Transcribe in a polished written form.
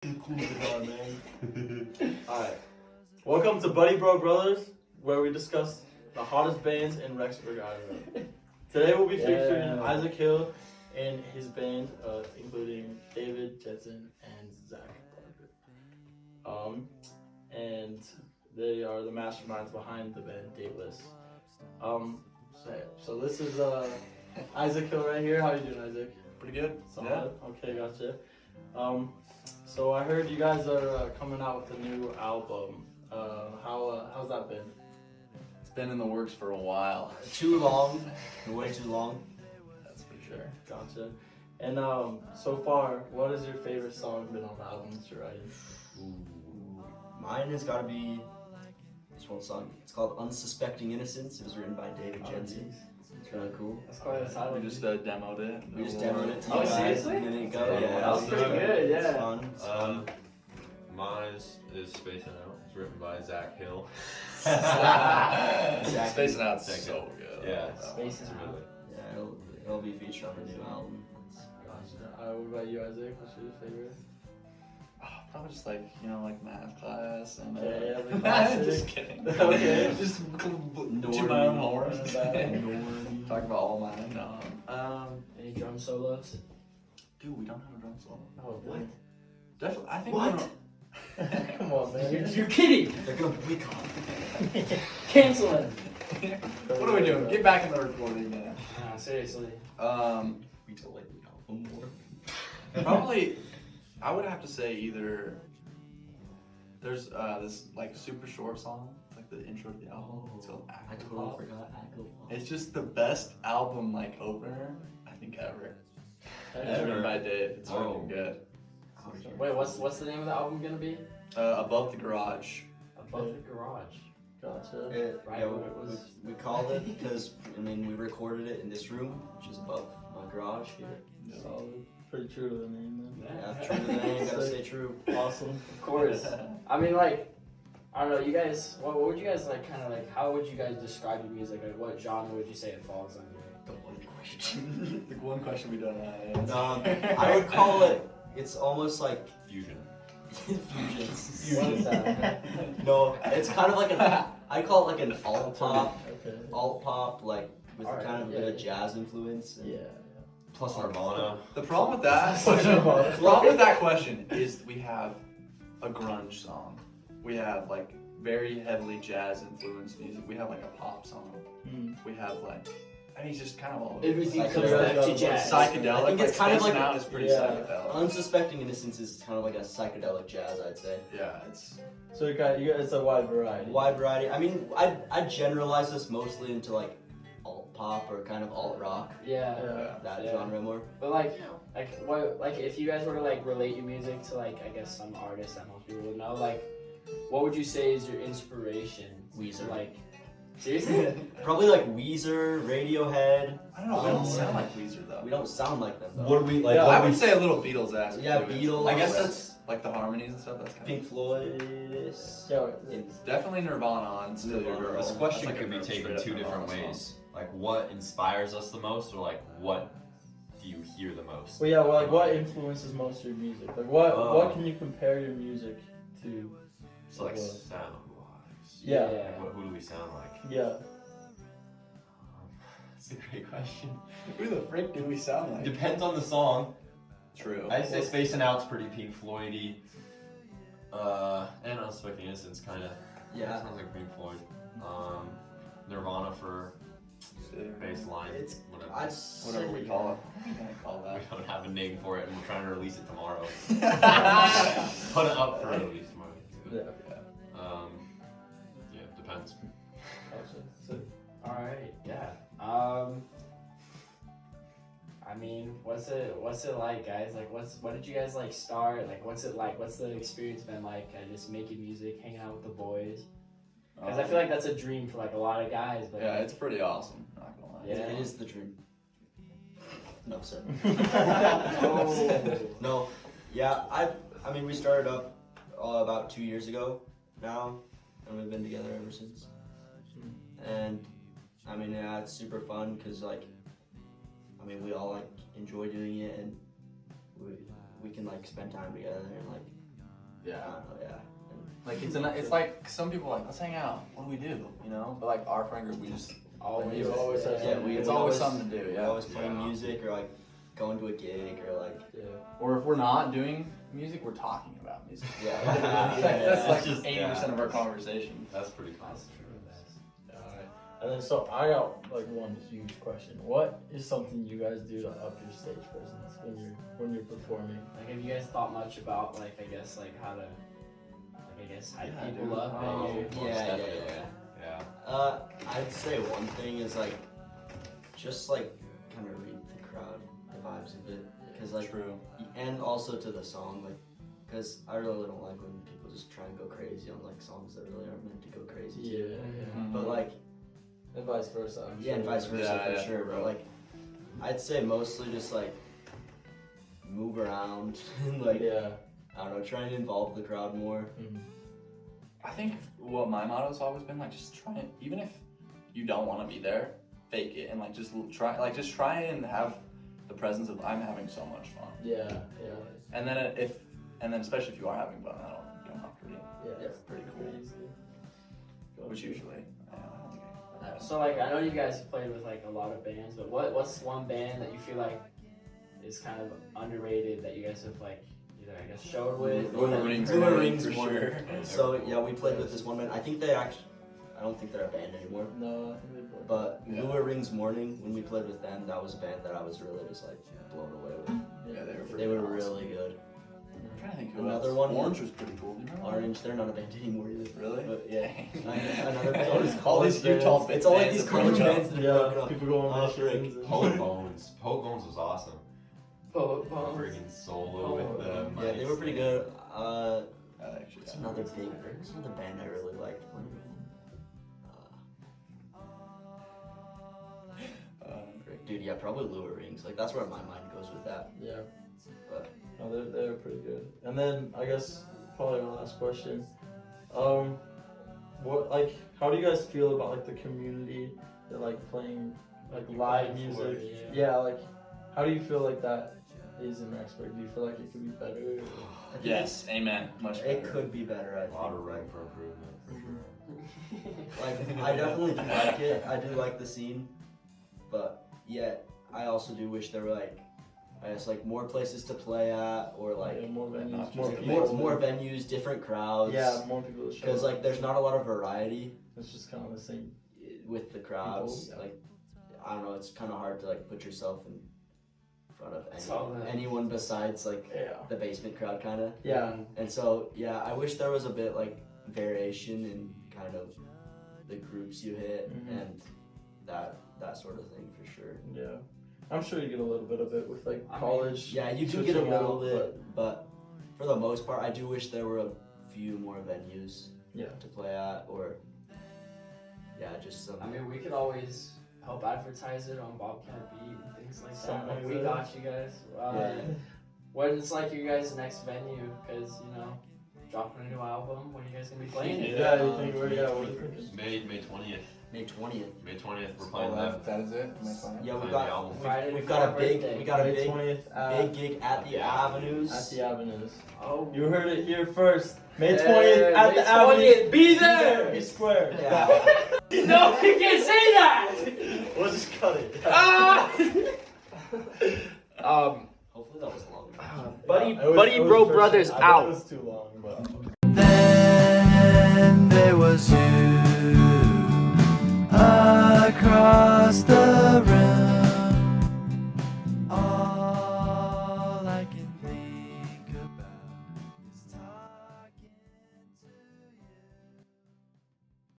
Cool guitar, man. Alright. Welcome to Buddy Bro Brothers, where we discuss the hottest bands in Rexburg, Iowa. Today we'll be featuring Isaac Hill and his band, including David, Jetson, and Zach Parker. And they are the masterminds behind the band Datelyss. So this is Isaac Hill right here. How you doing, Isaac? Pretty good. Solid? Yeah. Okay, gotcha. So I heard you guys are coming out with a new album. How's that been? It's been in the works for a while. Too long. Way too long. That's for sure. Gotcha. And so far, what has your favorite song been on the album that you're writing? Mine has got to be this one song. It's called Unsuspecting Innocence. It was written by David Jensen. It's really cool. That's quite a title. We just demoed it. We just demoed it to Oh, you guys. seriously? And then it go. Yeah, That was pretty good, It's yeah. fun. It's fun. Mine is Spacing Out. It's written by Zach Hill. Exactly. Spacing Out's so good. Yeah. Spacing Out. Yeah, it'll be featured on the new album. Gotcha. What about you, Isaac? What's your favorite? Oh, probably just like math class and Yeah, the classic. just kidding. Okay. Just Norm. to my own horn. Norm. Talk about all mine. No. Any drum solos? Dude, we don't have a drum solo. Oh, what? Definitely. I think What? we don't. Come on, man. You're kidding! They're gonna wake up. Canceling! What are we doing? Get back in the recording now. Nah, seriously. We delayed the album more. Probably, I would have to say either there's this like super short song, it's like the intro to the album. It's called I Active totally Pop. forgot Active Pop. It's just the best album like opener I think ever. It's Ever. written by Dave. It's Oh. fucking good. Wait, what's the name of the album gonna be? Above the Garage. Above the Garage. Gotcha. Right, Yeah, what it was. we called it because we recorded it in this room, which is above my garage here. Solid. Pretty true to the name then. Yeah, true to the name, gotta stay true. Awesome. Of course. I mean, like, I don't know, you guys, what would you guys like, kind of like, how would you guys describe your music? Like, what genre would you say it falls under? The one question. The one question we don't have. I would call it. It's almost like Fusion. fusions. What is that? No, it's kind of like an. I call it like an alt pop, Okay. like with Alright, kind of a bit of jazz influence. And Yeah. Plus Nirvana. The problem with that The problem with that question is we have a grunge song. We have like very heavily jazz influenced music. We have like a pop song. We have like it's just kind of all Everything Like, comes like, back to jazz. psychedelic. I think it's kind of Spacing like- Out is pretty yeah. psychedelic. Unsuspecting Innocence is kind of like a psychedelic jazz, I'd say. Yeah, it's So you got it's a wide variety. Wide variety. I mean, I generalize this mostly into like alt pop or kind of alt rock, Yeah. Yeah. that Yeah. genre more. But like what, like if you guys were to like relate your music to like, I guess some artists that most people would know, like, what would you say is your inspiration? Weezer. Like, seriously? Probably like Weezer, Radiohead. I don't know. We don't sound like Weezer though. We don't sound like them though. What do we like? Yeah, what I do would we- say a little Beatles esque. Yeah, Beatles. I guess that's like the harmonies and stuff. That's kind Pink Floyd. Yeah. of definitely Nirvana on Still Your Nirvana. Girl. This question That's like could a be taken straight up two different Nirvana ways. song. Like, what inspires us the most, or like, what do you hear the most? Well, yeah. Well, like, what influences most of your music? Like, what can you compare your music to? So like Well, sound wise. Yeah. Like, who do we sound like? Yeah. That's a great question. Who the frick do we sound like? Depends on the song. True. I'd say Spacing Out's pretty Pink Floyd-y. And Unsuspecting Innocence kind of. Yeah. Sounds like Pink Floyd. Nirvana for bass line. It's- whatever. I'd Whatever say- we call it. What are we gonna call We that? don't have a name for it, and we're trying to release it tomorrow. Put it up for release tomorrow. Yeah. Yeah, depends. Gotcha. So, Alright, yeah. I mean, what's it like, guys? Like, what did you guys like start? Like, what's it like? What's the experience been like? Just making music, hanging out with the boys. Because I feel like that's a dream for like a lot of guys. But yeah, it's pretty awesome. Not gonna lie. Yeah. It is the dream. No, sir. Oh. No. Yeah, I mean, we started up about 2 years ago now, and we've been together ever since. And I mean, yeah, it's super fun because like, I mean, we all like enjoy doing it, and we can like spend time together and like I Yeah. don't know, yeah. Like it's like some people are like, let's hang out. What do we do? You know? But like our friend group, we just Always. You always have Yeah, something. it's we always always- something to do. We're Yeah. always playing Yeah. music or like going to a gig or like Yeah. Or if we're not doing music, we're talking about music. yeah. That's like Just- 80% of our conversation. That's pretty cool. That's true. Alright. And then so I got like one huge question. What is something you guys do to up your stage presence when you're performing? Like, have you guys thought much about like I guess like how to hype Yeah, people dude. up? Oh, and you- Yeah, yeah, definitely. yeah. Yeah. I'd say one thing is like, just like kind of read the crowd, the vibes of it, because like, True. and also to the song, like, because I really don't like when people just try and go crazy on like songs that really aren't meant to go crazy. Yeah. To. Mhm. But like, And vice versa. I'm yeah, and sure. vice versa Yeah, for yeah, sure. bro. But like, I'd say mostly just like move around and like Yeah. I don't know, try and involve the crowd more. Mhm. I think what my motto's always been like, just try it. Even if you don't want to be there, fake it and like just try and have the presence of I'm having so much fun. Yeah. Yeah. And then especially if you are having fun, that'll come off pretty Yeah. pretty cool. easy. Which usually, I don't think I- So like I know you guys have played with like a lot of bands, but what's one band that you feel like is kind of underrated that you guys have like either I guess showed with or Luna that Rings, Luna for Rings sure. more. So yeah, we played with this one band. I don't think they're a band anymore. No, I think they both- But Yeah. Lua Rings Morning, when we played with them, that was a band that I was really just like blown away with. Yeah, they were. They were freaking awesome. really good. I'm trying to think who Another else. one- Orange was pretty cool. Do you remember Orange, they're not a band anymore either. Really? But yeah, another All band. these Utah It's all like bands these that college broke up. bands that have Yeah, broken up. people go on Oh, missions. and- Poke Bones. Poke Bones was awesome. Oh, Freaking solo with them. Yeah, they were pretty good. Actually, What's another band I really liked? Dude, yeah, probably Lua Rings. Like that's where my mind goes with that. Yeah. But No, they're pretty good. And then I guess probably my last question. What like how do you guys feel about like the community that like playing like live music? Yeah, like how do you feel like that is in Rexburg? Do you feel like it could be better? I think Yes, amen. Much better. it could be better. I A lot of think. room for improvement, for sure. Like I definitely do like it. I do like the scene, but yet I also do wish there were like, I guess like more places to play at, or like Yeah, more venues, not more just people. more venues, different crowds. Yeah, more people to show. Because like there's not a lot of variety it's just kind of the same. with the crowds. People, yeah. Like I don't know, it's kind of hard to like put yourself in front of So, anyone besides like Yeah. the basement crowd kind of. Yeah. And so yeah, I wish there was a bit like variation in kind of the groups you hit Mhm. and that sort of thing for sure. Yeah. I'm sure you get a little bit of it with like I mean, college. Yeah, you do get a switching little out, bit, but for the most part, I do wish there were a few more venues Yeah. to play at, or yeah, just some. I mean, we could always help advertise it on Bobcat Beat and things like that. Something Like, like we that. got you guys. Yeah. When's like your guys' next venue? Because you know, dropping a new album. When are you guys gonna be playing it? Yeah, you think we're what are you thinking? May 20th. May 20th. May 20th, we're playing Oh, them. that is it? Am I fine? Yeah, Playing the album. Friday we've got a before big birthday. we got a May big 20th big gig at the Avenues. at the Avenues. Oh. You heard it here first. May Hey, 20th at May the 20th, Avenues. be there! Be square. Yeah. No, you can't say that. We'll just cut it. Ah! Hopefully that was long. Buddy, Yeah, it was- Buddy it was Bro for Brothers sure. I thought out. It was too long, but. Then there was you across the